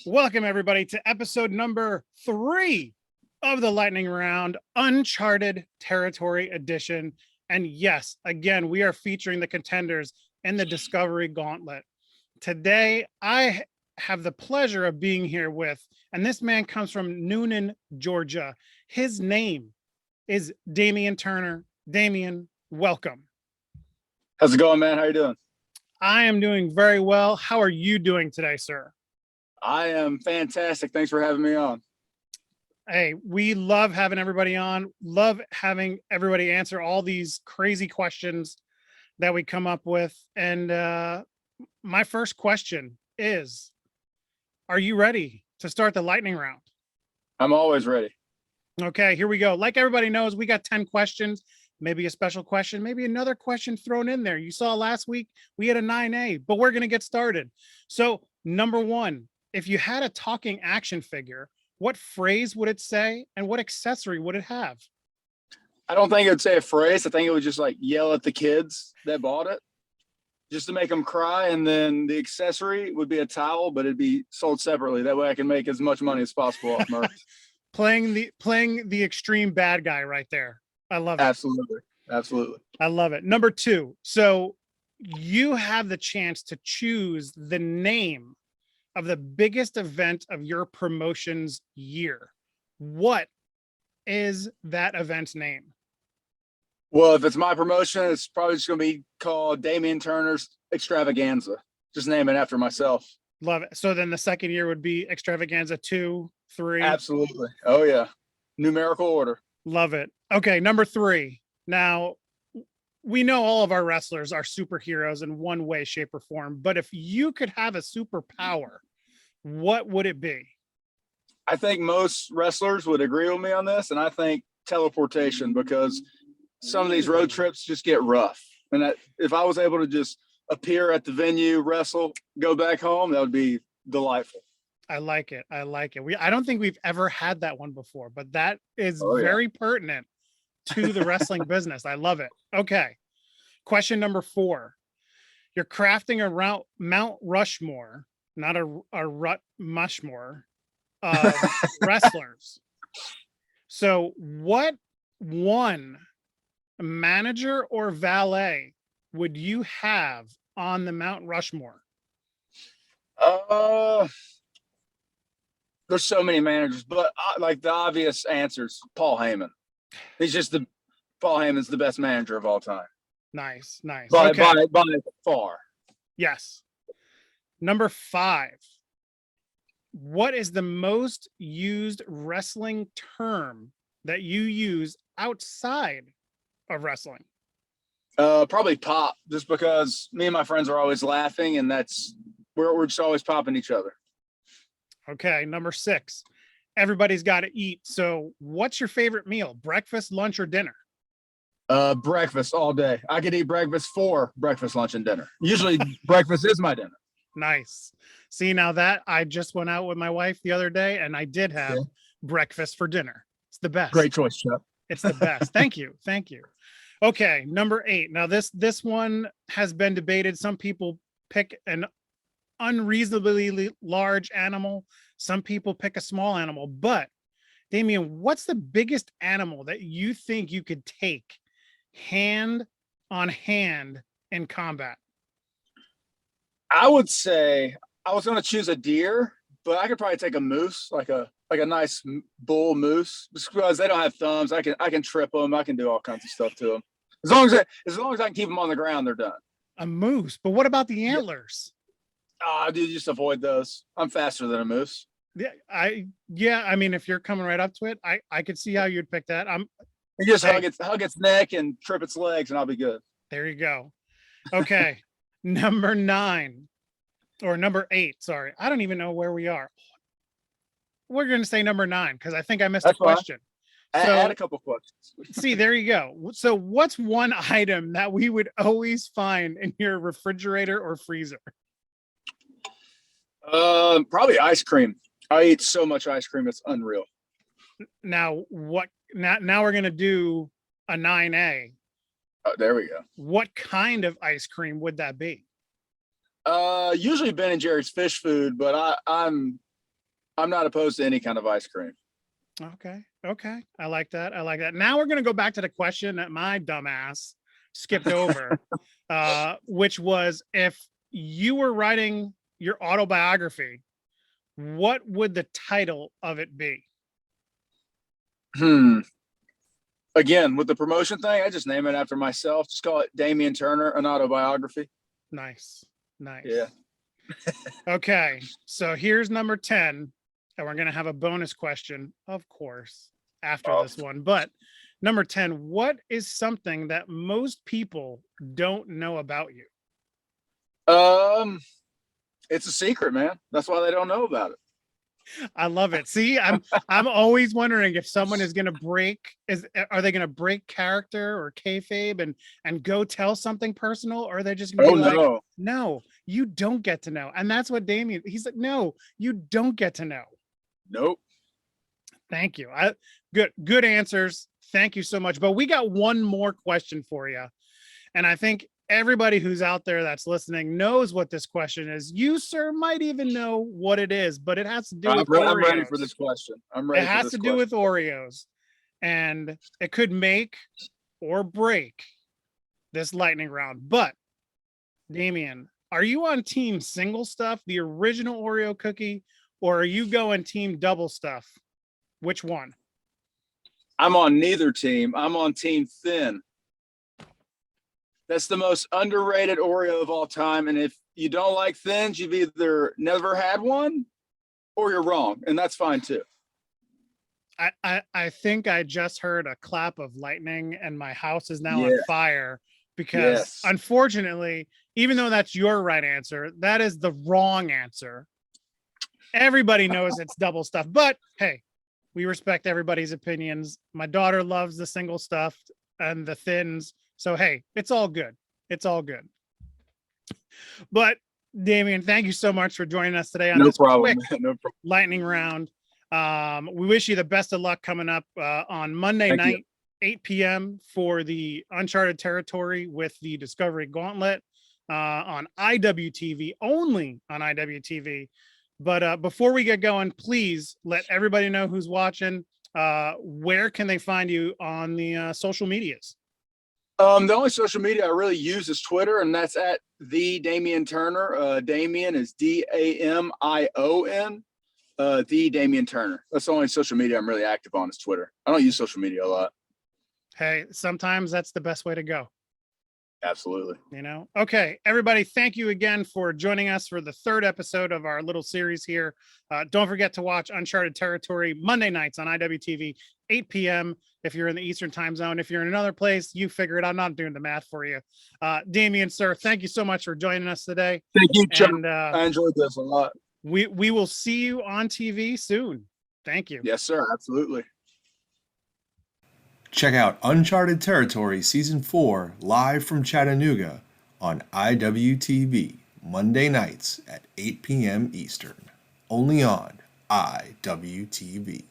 Welcome, everybody, to episode number 3 of the Lightning Round, Uncharted Territory Edition. And yes, again, we are featuring the contenders in the Discovery Gauntlet. Today, I have the pleasure of being here with, and this man comes from Noonan, Georgia. His name is Damion Turner. Damion, welcome. How's it going, man? How you doing? I am doing very well. How are you doing today, sir? I am fantastic. Thanks for having me on. Hey, we love having everybody on, love having everybody answer all these crazy questions that we come up with. And my first question is, are you ready to start the lightning round? I'm always ready. Okay, here we go. Like everybody knows, we got 10 questions, maybe a special question, maybe another question thrown in there. You saw last week, we had a 9A, but we're going to get started. So number one, if you had a talking action figure, what phrase would it say and what accessory would it have? I don't think it would say a phrase. I think it would just like yell at the kids that bought it just to make them cry. And then the accessory would be a towel, but it'd be sold separately. That way I can make as much money as possible off merch. playing the extreme bad guy right there. I love it. Absolutely. I love it. Number two. So you have the chance to choose the name of the biggest event of your promotion's year. What is that event's name? Well, if it's my promotion, it's probably just going to be called Damion Turner's Extravaganza. Just name it after myself. Love it. So then the second year would be Extravaganza 2, 3. Absolutely. Oh, yeah. Numerical order. Love it. Okay, number 3. Now, we know all of our wrestlers are superheroes in one way, shape, or form, but if you could have a superpower, what would it be? I think most wrestlers would agree with me on this, and I think teleportation, because some of these road trips just get rough. And if I was able to just appear at the venue, wrestle, go back home, that would be delightful. I like it. I don't think we've ever had that one before, but that is very pertinent to the wrestling business. I love it. Okay. Question number 4. You're crafting a Mount Rushmore, not a Rut Mushmore of wrestlers. So what one manager or valet would you have on the Mount Rushmore? There's so many managers, but like the obvious answers, Paul Heyman. Paul Heyman's the best manager of all time. Nice. By far. Yes. Number 5. What is the most used wrestling term that you use outside of wrestling? Probably pop, just because me and my friends are always laughing, and we're just always popping each other. Okay, number 6. Everybody's got to eat. So what's your favorite meal? Breakfast, lunch, or dinner? Breakfast all day. I could eat breakfast for breakfast, lunch, and dinner. Usually breakfast is my dinner. Nice. See, now that I just went out with my wife the other day and I did have breakfast for dinner. It's the best. Great choice, Chuck. It's the best. Thank you. Okay, number 8. Now this one has been debated. Some people pick an unreasonably large animal. Some people pick a small animal. But Damion, what's the biggest animal that you think you could take hand on hand in combat? I would say I was going to choose a deer, but I could probably take a moose, like a nice bull moose, just because they don't have thumbs. I can trip them. I can do all kinds of stuff to them. As long as I can keep them on the ground, they're done. A moose, but what about the antlers? Dude, just avoid those. I'm faster than a moose. Yeah. I mean, if you're coming right up to it, I could see how you'd pick that. Hug its neck and trip its legs, and I'll be good. There you go. Okay. Number 9 or number 8. Sorry. I don't even know where we are. We're going to say number 9 because I think I missed a question. Add a couple questions. See, there you go. So what's one item that we would always find in your refrigerator or freezer? Probably ice cream. I eat so much ice cream. It's unreal. Now we're going to do a 9A. Oh, there we go. What kind of ice cream would that be? Usually Ben and Jerry's fish food, but I'm I'm not opposed to any kind of ice cream. Okay. Okay. I like that. I like that. Now we're going to go back to the question that my dumbass skipped over, which was, if you were writing your autobiography, what would the title of it be? Again, with the promotion thing, I just name it after myself. Just call it Damion Turner, an autobiography. Nice. Nice. Yeah. Okay. So here's number 10. And we're going to have a bonus question, of course, after this one. But number 10, what is something that most people don't know about you? It's a secret, man. That's why they don't know about it. I love it. See, I'm always wondering if someone is going to are they going to break character or kayfabe and go tell something personal, or are they just going to be like, no, you don't get to know. And that's what Damion, he's like, no, you don't get to know. Nope. Thank you. Good answers. Thank you so much. But we got one more question for you. And I think everybody who's out there that's listening knows what this question is. You, sir, might even know what it is, but it has to do with Oreos. I'm ready for this question. It has to do with Oreos. And it could make or break this lightning round. But, Damion, are you on team single stuff, the original Oreo cookie, or are you going team double stuff? Which one? I'm on neither team. I'm on team thin. That's the most underrated Oreo of all time. And if you don't like thins, you've either never had one or you're wrong. And that's fine too. I think I just heard a clap of lightning and my house is now on fire because unfortunately, even though that's your right answer, that is the wrong answer. Everybody knows it's double stuff, but hey, we respect everybody's opinions. My daughter loves the single stuffed and the thins. So, hey, it's all good. It's all good. But Damion, thank you so much for joining us today on this quick lightning round. We wish you the best of luck coming up on Monday night, 8 p.m. for the Uncharted territory with the Discovery Gauntlet on IWTV, only on IWTV. But before we get going, please let everybody know who's watching. Where can they find you on the social medias? The only social media I really use is Twitter, and that's at the Damion Turner. Damion is Damion. The Damion Turner. That's the only social media I'm really active on is Twitter. I don't use social media a lot. Hey, sometimes that's the best way to go. Absolutely. You know, okay, everybody, thank you again for joining us for the third episode of our little series here. Don't forget to watch Uncharted Territory Monday nights on IWTV, 8 p.m. if you're in the Eastern time zone. If you're in another place, you figure it. I'm not doing the math for you. Damion, sir, thank you so much for joining us today. Thank you, Chuck. I enjoyed this a lot. We will see you on TV soon. Thank you. Yes, sir. Absolutely. Check out Uncharted Territory Season 4 live from Chattanooga on IWTV, Monday nights at 8 p.m. Eastern. Only on IWTV.